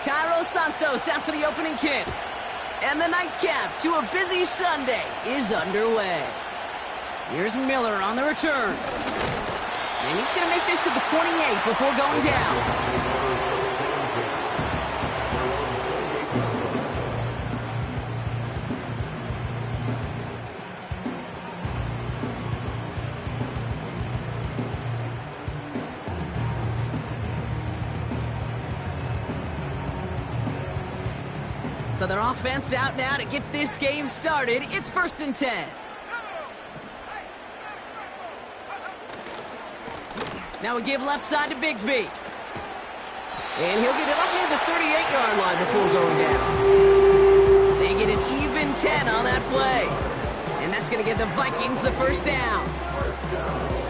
Cairo Santos out for the opening kick. And the nightcap to a busy Sunday is underway. Here's Miller on the return. And he's going to make this to the 28 before going down. So their offense out now to get this game started. It's 1st and 10. Now we give left side to Bigsby. And he'll get it up near the 38-yard line before going down. They get an even 10 on that play. And that's going to give the Vikings the first down.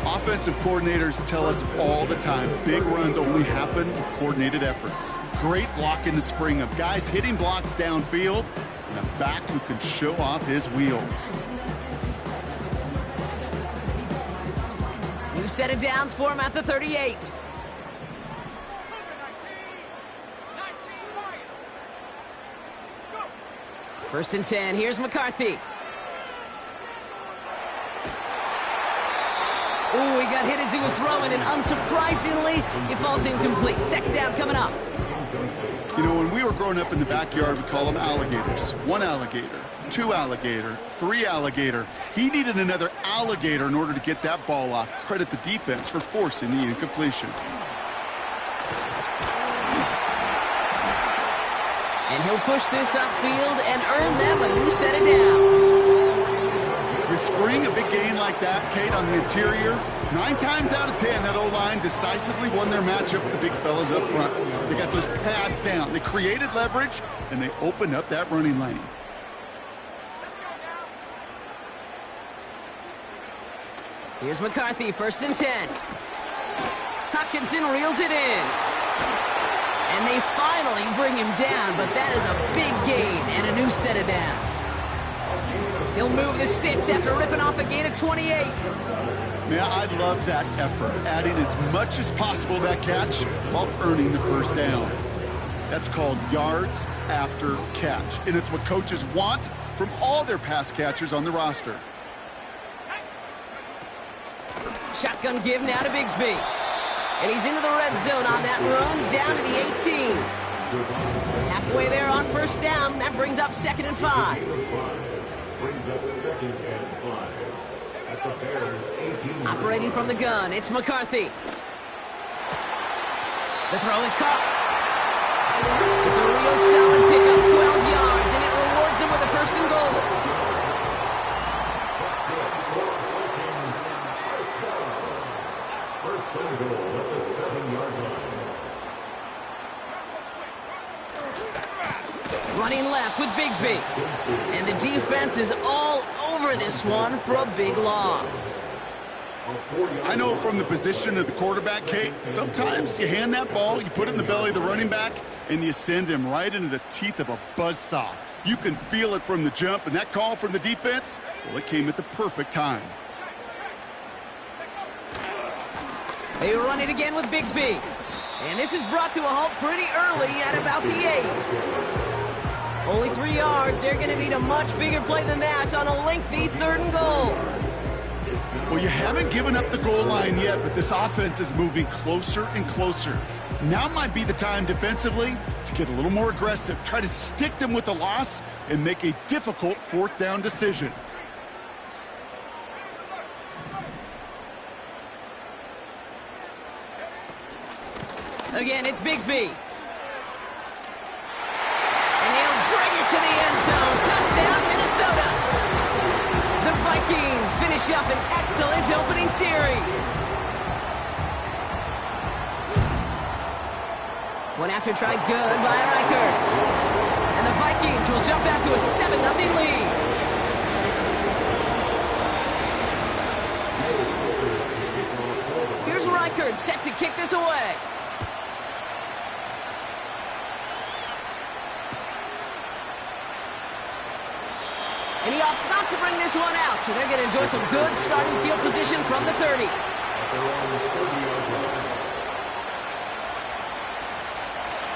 Offensive coordinators tell us all the time, big runs only happen with coordinated efforts. Great block in the spring of guys hitting blocks downfield and a back who can show off his wheels. New set of downs for him at the 38. First and 10, here's McCarthy. Ooh, he got hit as he was throwing, and unsurprisingly, he falls incomplete. Second down coming up. You know, when we were growing up in the backyard, we call them alligators. 1 alligator, 2 alligator, 3 alligator. He needed another alligator in order to get that ball off. Credit the defense for forcing the incompletion. And he'll push this upfield and earn them a new set of downs. You spring a big gain like that, Kate, on the interior, 9 times out of 10, that O-line decisively won their matchup with the big fellas up front. They got those pads down. They created leverage, and they opened up that running lane. Here's McCarthy, 1st and 10. Hopkinson reels it in. And they finally bring him down, but that is a big gain and a new set of downs. He'll move the sticks after ripping off a gain of 28. Man, I love that effort, adding as much as possible to that catch while earning the first down. That's called yards after catch, and it's what coaches want from all their pass catchers on the roster. Shotgun give now to Bigsby. And he's into the red zone on that run, down to the 18. Halfway there on first down, that brings up 2nd and 5. At the Bears 18. Operating from the gun, it's McCarthy. The throw is caught. It's a real solid pickup, 12 yards, and it rewards him with a 1st and goal. First and goal at the 7-yard line. Running left with Bigsby. And the defense is all over this one for a big loss. I know from the position of the quarterback, Kate, sometimes you hand that ball, you put it in the belly of the running back, and you send him right into the teeth of a buzzsaw. You can feel it from the jump, and that call from the defense, well, it came at the perfect time. They run it again with Bigsby. And this is brought to a halt pretty early at about the 8. Only 3 yards. They're going to need a much bigger play than that on a lengthy 3rd and goal. Well, you haven't given up the goal line yet, but this offense is moving closer and closer. Now might be the time defensively to get a little more aggressive, try to stick them with the loss, and make a difficult 4th down decision. Again, it's Bigsby. And he'll bring it to the end zone. Touchdown, Minnesota. The Vikings finish up an excellent opening series. One after try good by Reichert. And the Vikings will jump out to a 7-0 lead. Here's Reichert set to kick this away. And he opts not to bring this one out, so they're going to enjoy some good starting field position from the 30.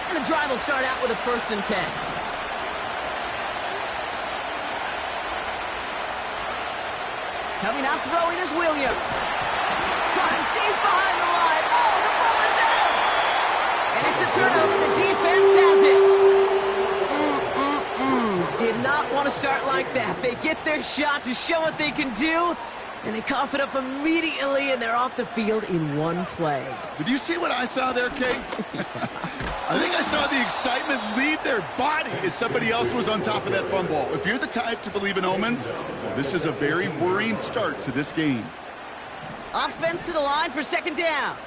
And the drive will start out with a 1st and 10. Coming out throwing is Williams. Caught him deep behind the line. Oh, the ball is out! And it's a turnover. The defense has it. Did not want to start like that. They get their shot to show what they can do, and they cough it up immediately, and they're off the field in one play. Did you see what I saw there, Kate? I think I saw the excitement leave their body as somebody else was on top of that fumble. If you're the type to believe in omens, well, this is a very worrying start to this game. Offense to the line for 2nd down.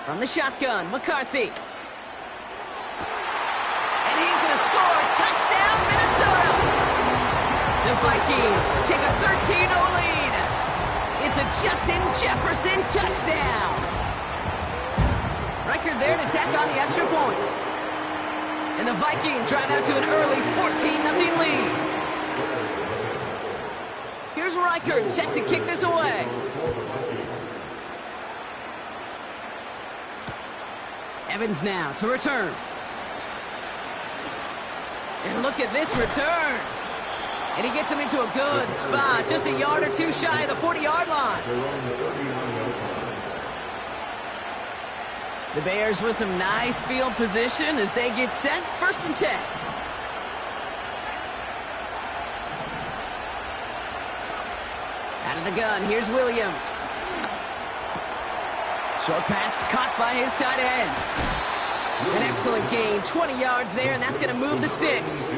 From the shotgun, McCarthy. And he's going to score. Touchdown, Minnesota. The Vikings take a 13-0 lead. It's a Justin Jefferson touchdown. Record there to tack on the extra point. And the Vikings drive out to an early 14-0 lead. Here's Reichert set to kick this away. Evans now to return. And look at this return. And he gets him into a good spot, just a yard or two shy of the 40-yard line. The Bears with some nice field position as they get set. 1st and 10. Out of the gun, here's Williams. Short pass caught by his tight end. An excellent gain, 20 yards there, and that's going to move the sticks.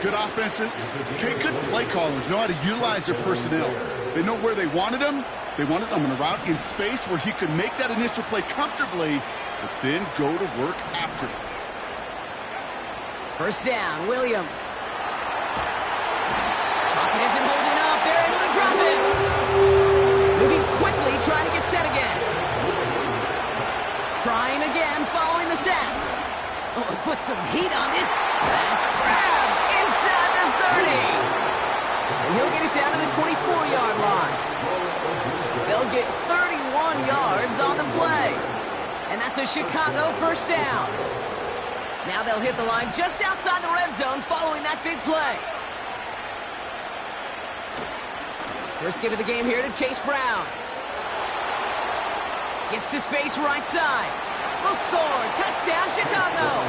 Good offenses. Okay, good play callers know how to utilize their personnel. They know where they wanted him. They wanted him on a route in space where he could make that initial play comfortably, but then go to work after it. 1st down, Williams. Pocket isn't holding up. They're able to drop it. Moving quickly, trying to get set again. Trying again, following the sack. Oh, it put some heat on this. That's grabbed inside the 30. And he'll get it down to the 24-yard line. They'll get 31 yards on the play. And that's a Chicago 1st down. Now they'll hit the line just outside the red zone following that big play. First give of the game here to Chase Brown. Gets to space right side. Will score. Touchdown, Chicago.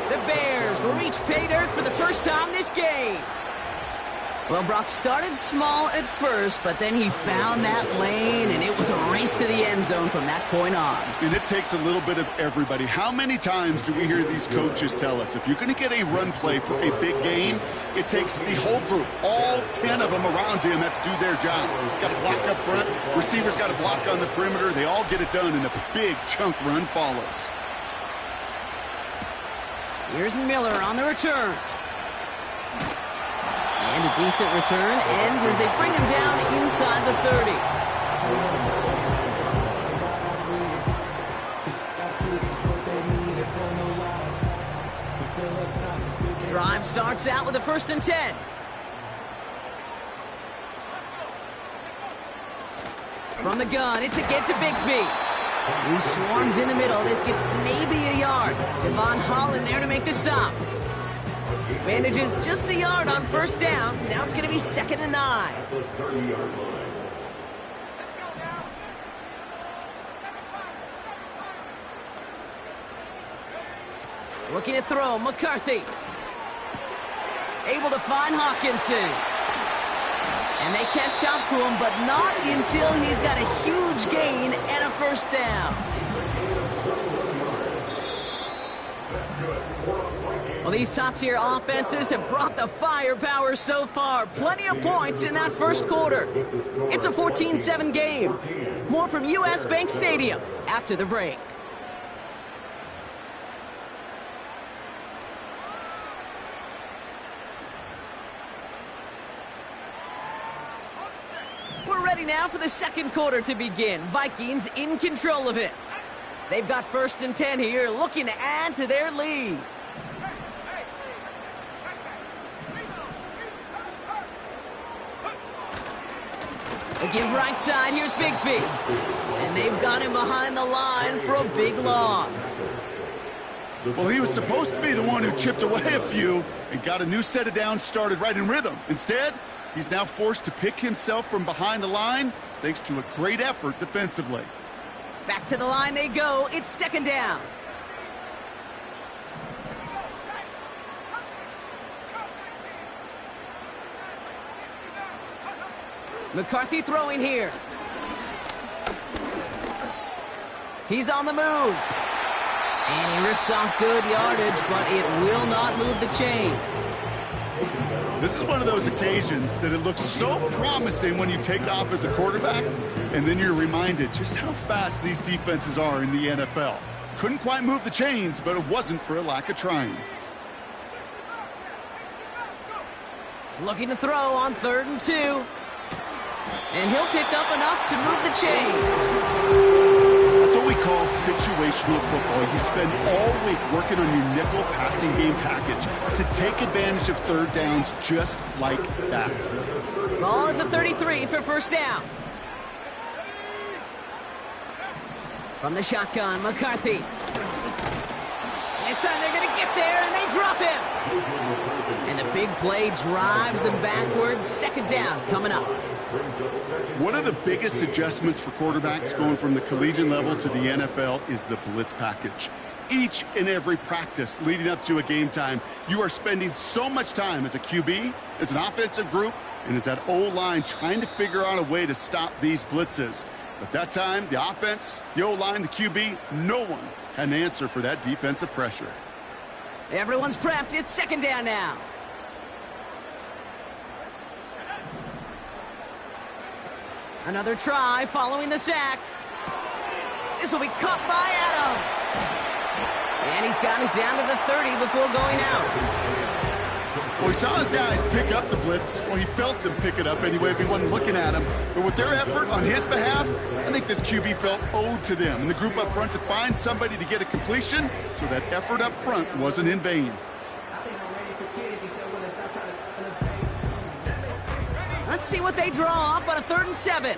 The Bears reach pay dirt for the first time this game. Well, Brock started small at first, but then he found that lane, and it was a race to the end zone from that point on. And it takes a little bit of everybody. How many times do we hear these coaches tell us, if you're going to get a run play for a big game, it takes the whole group, all 10 of them around him have to do their job. Got to block up front. Receivers got to block on the perimeter. They all get it done, and a big chunk run follows. Here's Miller on the return. And a decent return ends as they bring him down inside the 30. Drive starts out with a 1st and 10. From the gun, it's a get to Bigsby. Who swarms in the middle. This gets maybe a yard. Javon Holland there to make the stop. Manages just a yard on 1st down. Now it's going to be 2nd and 9. Looking to throw, McCarthy. Able to find Hawkinson. And they catch up to him, but not until he's got a huge gain and a 1st down. Well, these top-tier offenses have brought the firepower so far. Plenty of points in that 1st quarter. It's a 14-7 game. More from U.S. Bank Stadium after the break. We're ready now for the 2nd quarter to begin. Vikings in control of it. They've got 1st and 10 here, looking to add to their lead. They give right side, here's Bigsby. And they've got him behind the line for a big loss. Well, he was supposed to be the one who chipped away a few and got a new set of downs started right in rhythm. Instead, he's now forced to pick himself from behind the line thanks to a great effort defensively. Back to the line they go. It's 2nd down. McCarthy throwing here. He's on the move. And he rips off good yardage, but it will not move the chains. This is one of those occasions that it looks so promising when you take off as a quarterback, and then you're reminded just how fast these defenses are in the NFL. Couldn't quite move the chains, but it wasn't for a lack of trying. Looking to throw on 3rd and 2. And he'll pick up enough to move the chains. That's what we call situational football. You spend all week working on your nickel passing game package to take advantage of 3rd downs just like that. Ball at the 33 for 1st down. From the shotgun, McCarthy. This time they're going to get there, and they drop him. And the big play drives them backwards. 2nd down coming up. One of the biggest adjustments for quarterbacks going from the collegiate level to the NFL is the blitz package. Each and every practice leading up to a game time, you are spending so much time as a QB, as an offensive group, and as that O-line trying to figure out a way to stop these blitzes. But that time, the offense, the O-line, the QB, no one had an answer for that defensive pressure. Everyone's prepped. It's 2nd down now. Another try following the sack. This will be caught by Adams. And he's got it down to the 30 before going out. Well, he saw his guys pick up the blitz. Well, he felt them pick it up anyway if he wasn't looking at him. But with their effort on his behalf, I think this QB felt owed to them and the group up front to find somebody to get a completion, so that effort up front wasn't in vain. Let's see what they draw up on a 3rd and 7.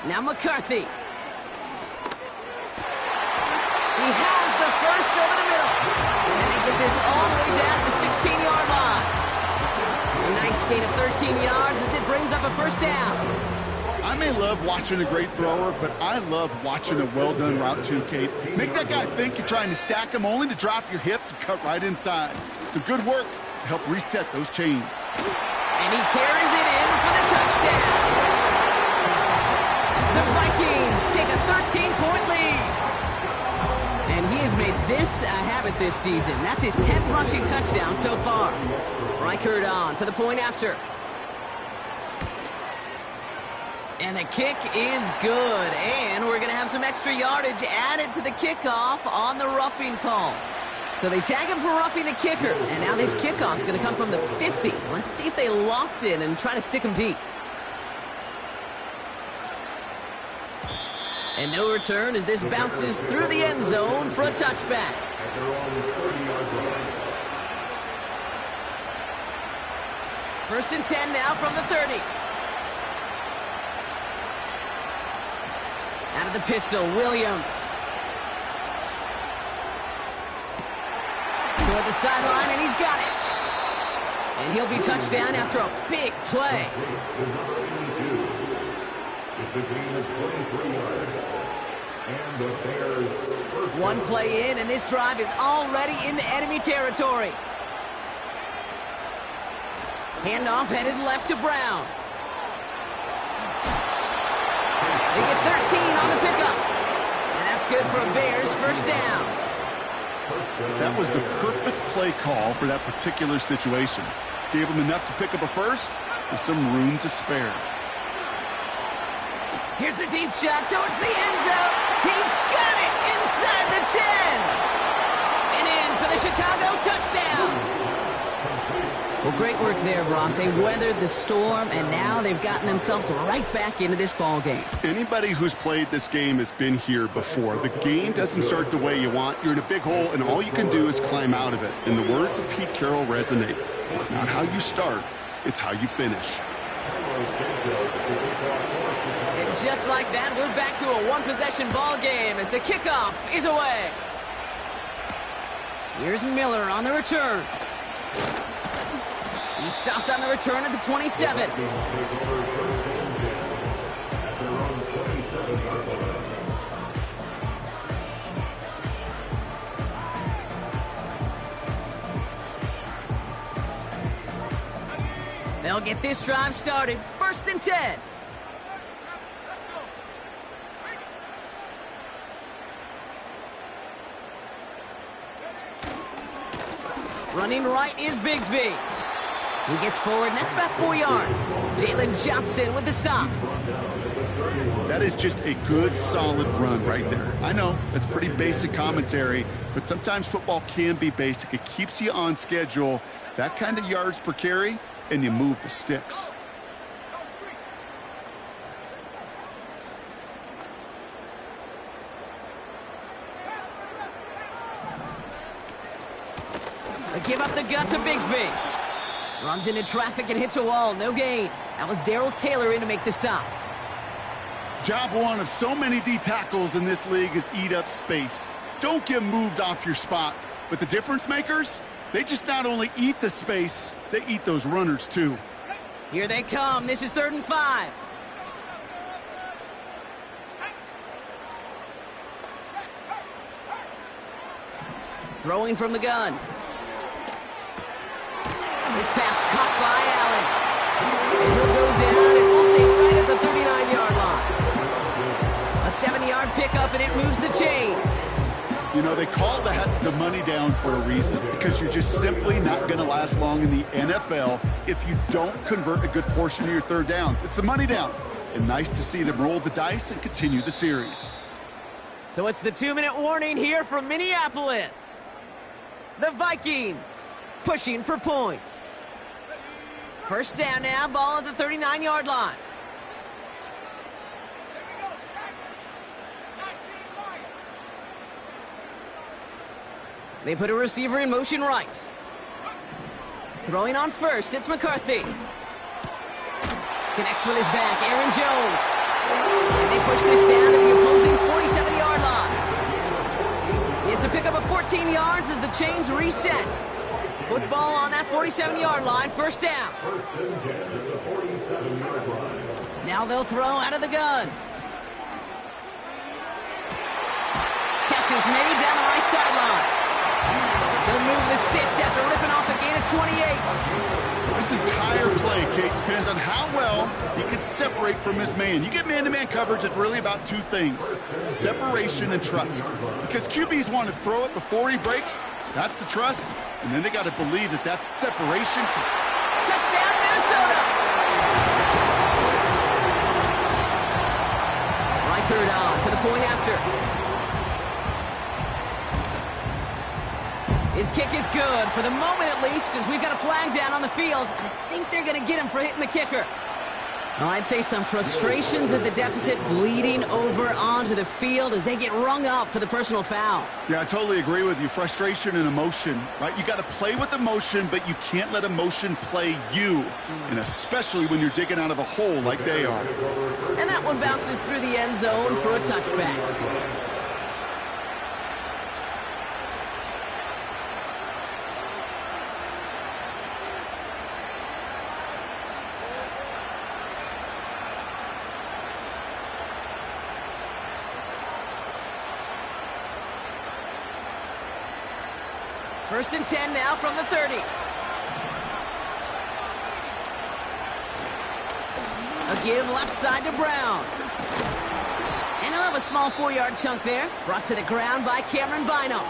Now McCarthy. He has the 1st over the middle. And they get this all the way down to the 16-yard line. A nice gain of 13 yards as it brings up a 1st down. I may love watching a great thrower, but I love watching a well-done route too, Kate. Make that guy think you're trying to stack him only to drop your hips and cut right inside. Some good work to help reset those chains. And he carries it in for the touchdown. The Vikings take a 13-point lead. And he has made this a habit this season. That's his 10th rushing touchdown so far. Reichert on for the point after. And the kick is good. And we're going to have some extra yardage added to the kickoff on the roughing call. So they tag him for roughing the kicker. And now this kickoff is going to come from the 50. Let's see if they loft it and try to stick him deep. And no return as this bounces through the end zone for a touchback. First and 10 now from the 30. Out of the pistol, Williams. Toward the sideline, and he's got it. And he'll be touchdown after a big play. One play in, and this drive is already into enemy territory. Handoff headed left to Brown. They get 13 on the pickup. And that's good for a Bears 1st down. That was the perfect play call for that particular situation. Gave him enough to pick up a 1st with some room to spare. Here's a deep shot towards the end zone. He's got it inside the 10. And in for the Chicago touchdown. Well, great work there, Brock. They weathered the storm, and now they've gotten themselves right back into this ball game. Anybody who's played this game has been here before. The game doesn't start the way you want. You're in a big hole, and all you can do is climb out of it. And the words of Pete Carroll resonate. It's not how you start, it's how you finish. And just like that, we're back to a one-possession ball game as the kickoff is away. Here's Miller on the return. He stopped on the return at the 27. They'll get this drive started. 1st and 10. Running right is Bigsby. He gets forward, and that's about 4 yards. Jalen Johnson with the stop. That is just a good, solid run right there. I know, that's pretty basic commentary, but sometimes football can be basic. It keeps you on schedule. That kind of yards per carry, and you move the sticks. They give up the gut to Bigsby. Runs into traffic and hits a wall. No gain. That was Darrell Taylor in to make the stop. Job one of so many D tackles in this league is eat up space. Don't get moved off your spot. But the difference makers, they just not only eat the space, they eat those runners too. Here they come. This is 3rd and 5. Throwing from the gun. This pass caught by Allen. And he'll go down, and we'll say right at the 39-yard line. A 7-yard pickup, and it moves the chains. You know, they call that the money down for a reason, because you're just simply not going to last long in the NFL if you don't convert a good portion of your 3rd downs. It's the money down. And nice to see them roll the dice and continue the series. So it's the 2-minute warning here from Minneapolis. The Vikings pushing for points. 1st down now, ball at the 39-yard line. They put a receiver in motion right. Throwing on 1st, it's McCarthy. Connects with his back, Aaron Jones. And they push this down to the opposing 47-yard line. It's a pickup of 14 yards as the chains reset. Football on that 47-yard line, 1st down. Now they'll throw out of the gun. Catch is made down the right sideline. They'll move the sticks after ripping off a gain of 28. This entire play, Kate, depends on how well he can separate from his man. You get man-to-man coverage, it's really about 2 things: separation and trust. Because QBs want to throw it before he breaks. That's the trust. And then they got to believe that that separation. Touchdown, Minnesota! Reichert on for the point after. His kick is good, for the moment at least, as we've got a flag down on the field. I think they're going to get him for hitting the kicker. Well, I'd say some frustrations at the deficit bleeding over onto the field as they get rung up for the personal foul. Yeah, I totally agree with you. Frustration and emotion, right? You got to play with emotion, but you can't let emotion play you, and especially when you're digging out of a hole like they are. And that one bounces through the end zone for a touchback. First and 10 now from the 30. A give left side to Brown. And he'll have a small 4-yard chunk there. Brought to the ground by Cameron Bynum.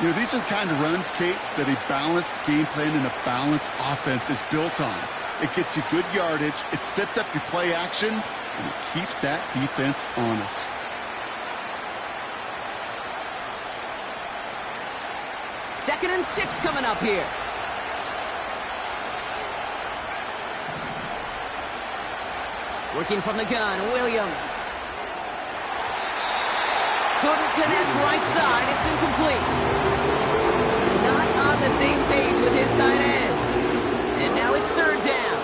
You know, these are the kind of runs, Kate, that a balanced game plan and a balanced offense is built on. It gets you good yardage, it sets up your play action, and it keeps that defense honest. Second and 6 coming up here. Working from the gun, Williams. Couldn't connect right side. It's incomplete. Not on the same page with his tight end. And now it's third down.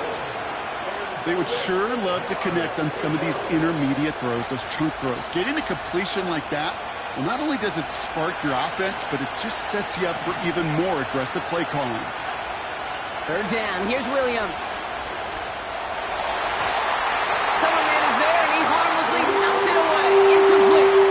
They would sure love to connect on some of these intermediate throws, those chunk throws. Getting a completion like that, well, not only does it spark your offense, but it just sets you up for even more aggressive play calling. Third down. Here's Williams. Cover man is there, and he harmlessly knocks it away. Incomplete.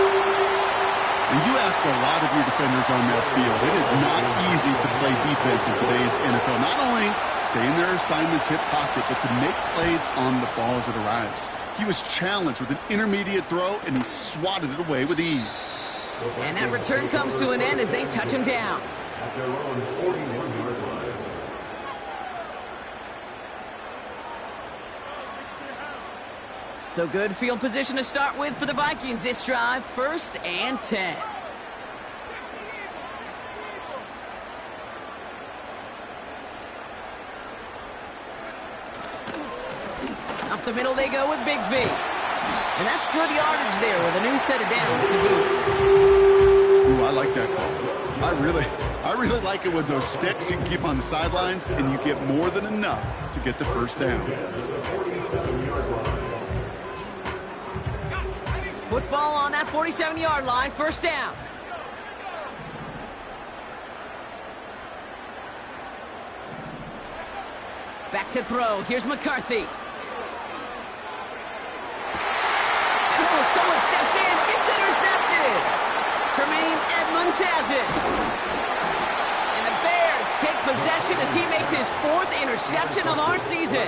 And you ask a lot of your defenders on that field. It is not easy to play defense in today's NFL. Not only stay in their assignment's hip pocket, but to make plays on the ball as it arrives. He was challenged with an intermediate throw, and he swatted it away with ease. And that return comes to an end as they touch him down. So good field position to start with for the Vikings this drive. 1st and 10. Up the middle they go with Bigsby. And that's good yardage there with a new set of downs to boot. Ooh, I like that call. I really like it with those sticks you can keep on the sidelines, and you get more than enough to get the first down. Football on that 47-yard line, 1st down. Back to throw. Here's McCarthy. Oh, someone stepped in. It's intercepted. Tremaine Edmonds has it. And the Bears take possession as he makes his 4th interception of our season.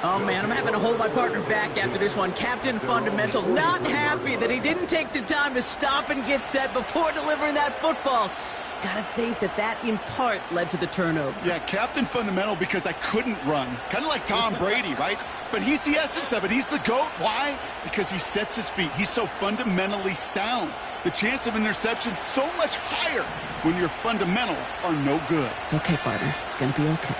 Oh, man, I'm having to hold my partner back after this one. Captain Fundamental not happy that he didn't take the time to stop and get set before delivering that football. Gotta think that in part led to the turnover. Yeah, Captain Fundamental because I couldn't run. Kind of like Tom Brady, right? But he's the essence of it. He's the GOAT. Why? Because he sets his feet. He's so fundamentally sound. The chance of interception so much higher when your fundamentals are no good. It's okay, partner. It's gonna be okay.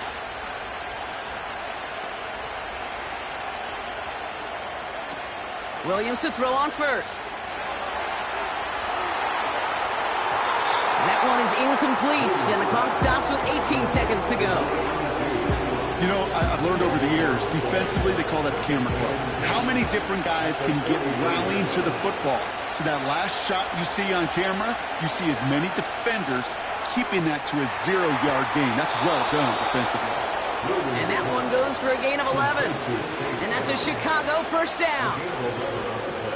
Williams to throw on first. And that one is incomplete, and the clock stops with 18 seconds to go. You know, I've learned over the years, defensively, they call that the camera club. How many different guys can you get rallying to the football? So that last shot you see on camera, you see as many defenders keeping that to a 0-yard gain. That's well done defensively. And that one goes for a gain of 11. And that's a Chicago 1st down.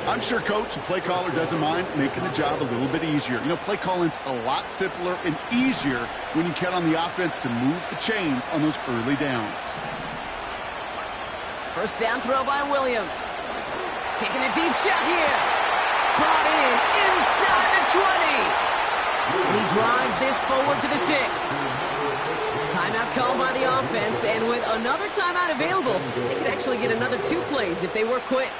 I'm sure coach and play caller doesn't mind making the job a little bit easier. You know, play calling's a lot simpler and easier when you count on the offense to move the chains on those early downs. 1st down throw by Williams. Taking a deep shot here. Brought in inside the 20. And he drives this forward to the 6. Timeout called by the offense, and with another timeout available, they could actually get another 2 plays if they were quick.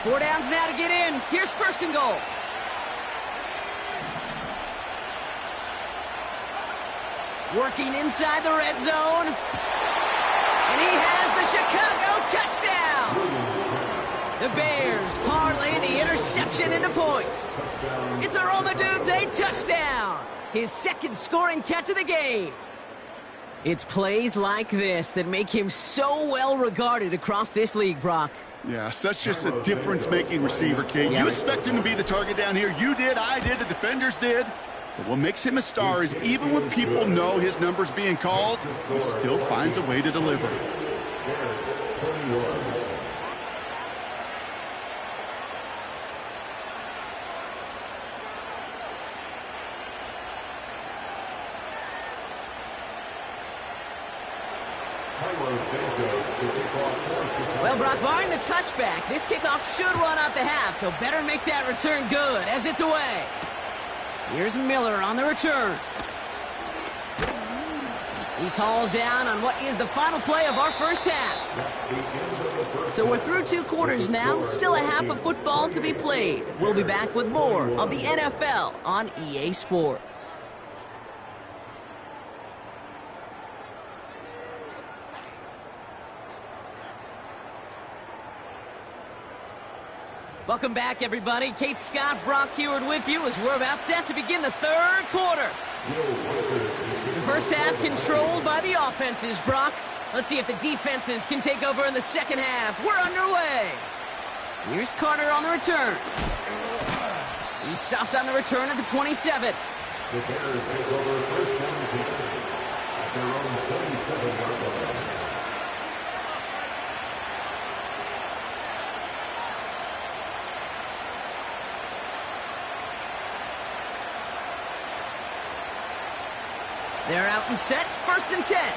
4 downs now to get in. Here's 1st and goal. Working inside the red zone. And he has the Chicago touchdown. The Bears parlay the interception into points. It's a Roma Dudes a touchdown. His 2nd scoring catch of the game. It's plays like this that make him so well regarded across this league, Brock. Yeah, such just a difference-making receiver, Kate. You expect him to be the target down here. You did, I did, the defenders did. But what makes him a star is even when people know his number's being called, he still finds a way to deliver. Well, Brock, barring the touchback, this kickoff should run out the half, so better make that return good as it's away. Here's Miller on the return. He's hauled down on what is the final play of our 1st half. So we're through 2 quarters now, still a half of football to be played. We'll be back with more of the NFL on EA Sports. Welcome back, everybody. Kate Scott, Brock Heward with you as we're about set to begin the third quarter. The first half controlled by the offenses, Brock. Let's see if the defenses can take over in the second half. We're underway. Here's Carter on the return. He stopped on the return at the 27. The Bears take over first down at their own 27-yard line. They're out and set, 1st and 10.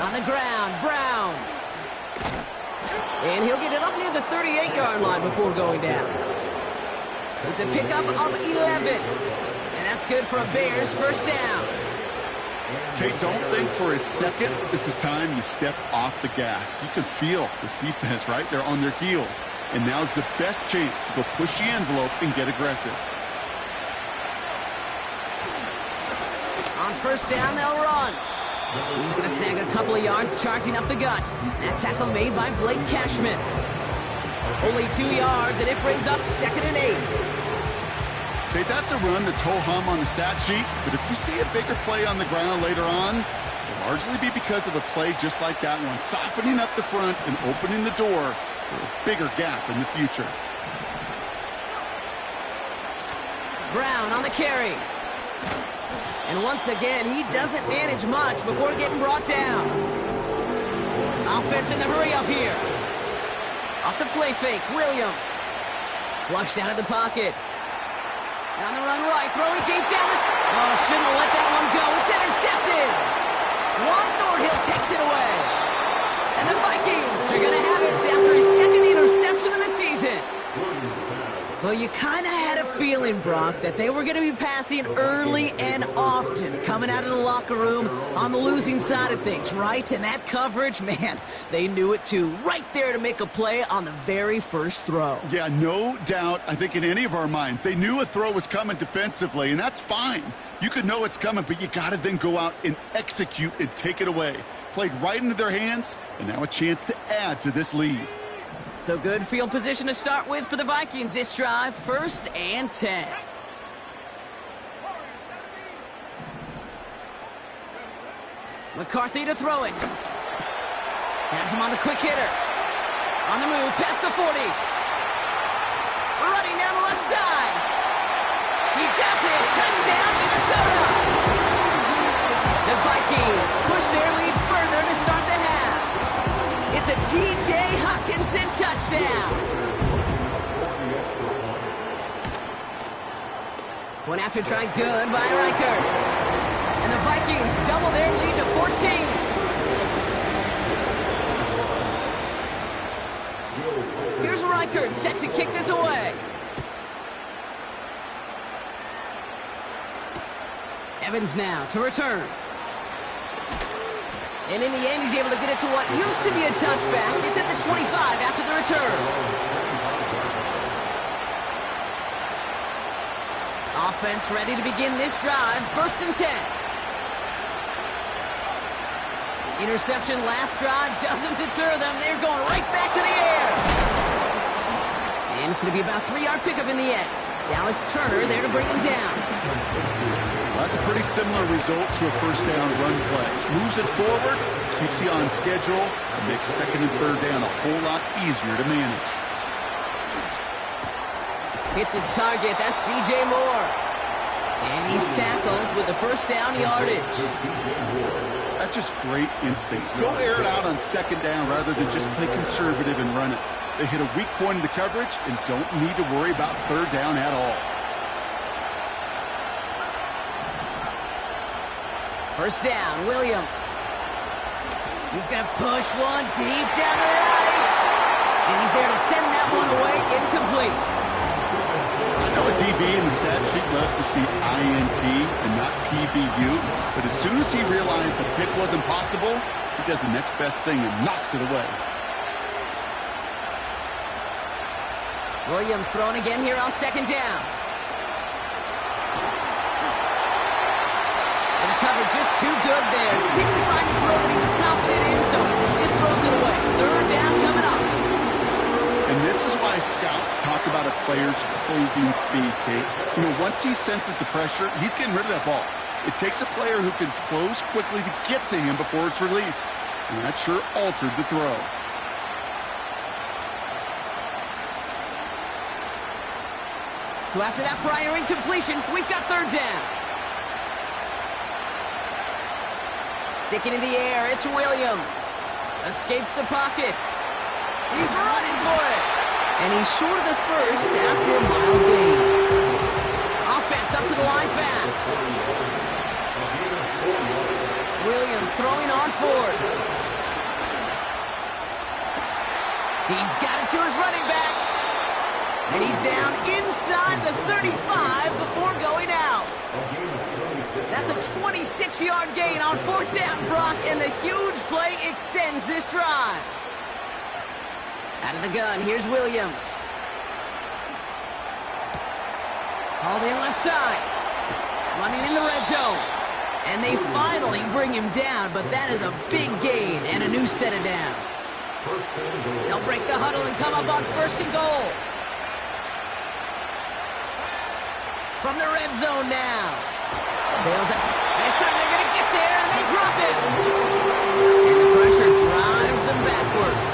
On the ground, Brown. And he'll get it up near the 38-yard line before going down. It's a pickup of 11. And that's good for a Bears first down. Okay, don't think for a second this is time you step off the gas. You can feel this defense, right? They're on their heels. And now's the best chance to go push the envelope and get aggressive. On first down, they'll run. He's going to snag a couple of yards, charging up the gut. That tackle made by Blake Cashman. Only 2 yards, and it brings up 2nd and 8. Okay, that's a run that's ho-hum on the stat sheet, but if you see a bigger play on the ground later on, it'll largely be because of a play just like that one, softening up the front and opening the door for a bigger gap in the future. Brown on the carry. And once again, he doesn't manage much before getting brought down. Offense in the hurry-up here. Off the play fake, Williams. Flushed out of the pocket. On the run right, throwing deep down the... Oh, shouldn't have let that one go. It's intercepted. Juan Thornhill takes it away. And the Vikings are going to have it after his 2nd interception of the season. Well, you kind of had a feeling, Brock, that they were going to be passing early and often coming out of the locker room on the losing side of things, right? And that coverage, man, they knew it too. Right there to make a play on the very first throw. Yeah, no doubt, I think in any of our minds, they knew a throw was coming defensively, and that's fine. You could know it's coming, but you got to then go out and execute and take it away. Played right into their hands, and now a chance to add to this lead. So good field position to start with for the Vikings this drive. 1st and 10. McCarthy to throw it. Has him on the quick hitter. On the move, past the 40. Running down the left side. He does it. Touchdown, Minnesota. The Vikings push their lead further to start the half. It's a T.J. Hockenson touchdown. One after try good by Reichert. And the Vikings double their lead to 14. Here's Reichert set to kick this away. Evans now to return. And in the end, he's able to get it to what used to be a touchback. It's at the 25 after the return. Offense ready to begin this drive. 1st and 10. Interception last drive doesn't deter them. They're going right back to the air. And it's going to be about a 3-yard pickup in the end. Dallas Turner there to bring him down. That's a pretty similar result to a first down run play. Moves it forward, keeps you on schedule, and makes 2nd and 3rd down a whole lot easier to manage. Hits his target, that's DJ Moore. And he's tackled with the first down yardage. That's just great instincts. Go air it out on 2nd down rather than just play conservative and run it. They hit a weak point in the coverage and don't need to worry about 3rd down at all. First down, Williams. He's going to push one deep down the right. And he's there to send that one away incomplete. I know a DB in the stat sheet loves to see INT and not PBU, but as soon as he realized a pick wasn't possible, he does the next best thing and knocks it away. Williams throwing again here on 2nd down. And the cover just too good there. Didn't find the throw that he was confident in, so just throws it away. player's closing speed, Kate. You know, once he senses the pressure, he's getting rid of that ball. It takes a player who can close quickly to get to him before it's released. And that sure altered the throw. So after that prior incompletion, we've got third down. Sticking in the air, it's Williams. Escapes the pocket. He's running for it. And he's short of the first after a mile gain. Offense up to the line fast. Williams throwing on fourth. He's got it to his running back. And he's down inside the 35 before going out. That's a 26-yard gain on fourth down, Brock, and the huge play extends this drive. Out of the gun, here's Williams. Hauled in left side. Running in the red zone. And they finally bring him down, but that is a big gain and a new set of downs. They'll break the huddle and come up on first and goal. From the red zone now. Bails out. This time they're going to get there, and they drop it. And the pressure drives them backwards.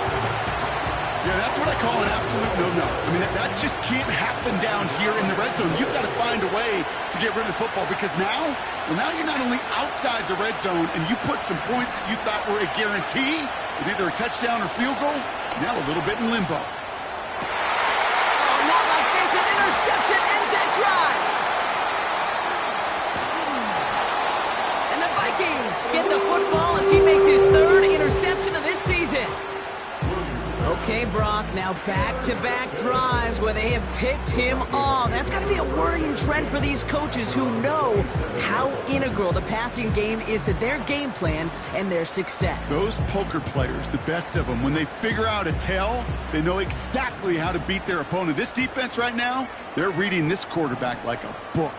Yeah, that's what I call an absolute no-no. I mean, that just can't happen down here in the red zone. You've got to find a way to get rid of the football because now you're not only outside the red zone and you put some points that you thought were a guarantee with either a touchdown or field goal, now a little bit in limbo. Oh, not like this. An interception ends that drive. And the Vikings get the football as he makes his third interception of this season. Okay, Brock, now back-to-back drives where they have picked him off. That's got to be a worrying trend for these coaches who know how integral the passing game is to their game plan and their success. Those poker players, the best of them, when they figure out a tell, they know exactly how to beat their opponent. This defense right now, they're reading this quarterback like a book.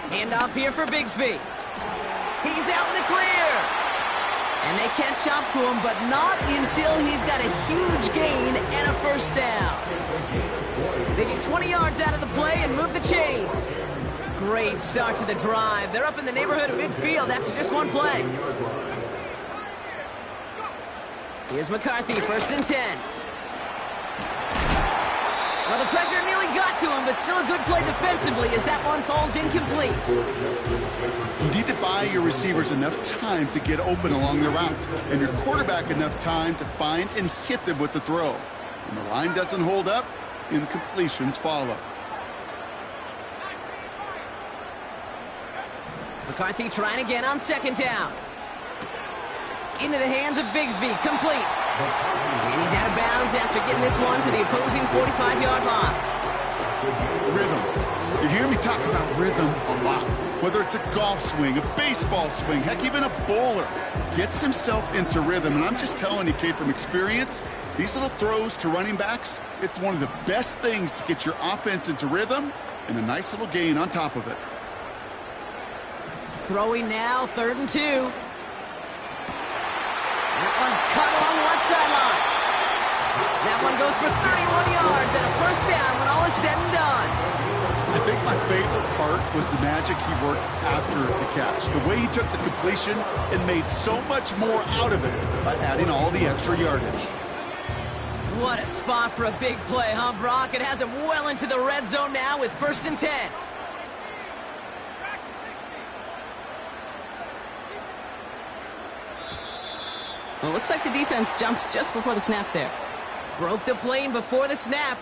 Handoff here for Bigsby. He's out in the clear. And they catch up to him, but not until he's got a huge gain and a first down. They get 20 yards out of the play and move the chains. Great start to the drive. They're up in the neighborhood of midfield after just one play. Here's McCarthy, first and 10. Well, the pressure nearly got to him, but still a good play defensively as that one falls incomplete. You need to buy your receivers enough time to get open along the route, and your quarterback enough time to find and hit them with the throw. When the line doesn't hold up, incompletions follow. McCarthy trying again on second down. Into the hands of Bigsby, complete. And he's out of bounds after getting this one to the opposing 45-yard line. Rhythm. You hear me talk about rhythm a lot. Whether it's a golf swing, a baseball swing, heck, even a bowler gets himself into rhythm. And I'm just telling you, Kate, from experience, these little throws to running backs, it's one of the best things to get your offense into rhythm and a nice little gain on top of it. Throwing now, 3rd and 2. That one's cut along the left sideline. That one goes for 31 yards and a first down when all is said and done. I think my favorite part was the magic he worked after the catch. The way he took the completion and made so much more out of it by adding all the extra yardage. What a spot for a big play, huh, Brock? It has him well into the red zone now with 1st and 10. Well, it looks like the defense jumps just before the snap there. Broke the plane before the snap.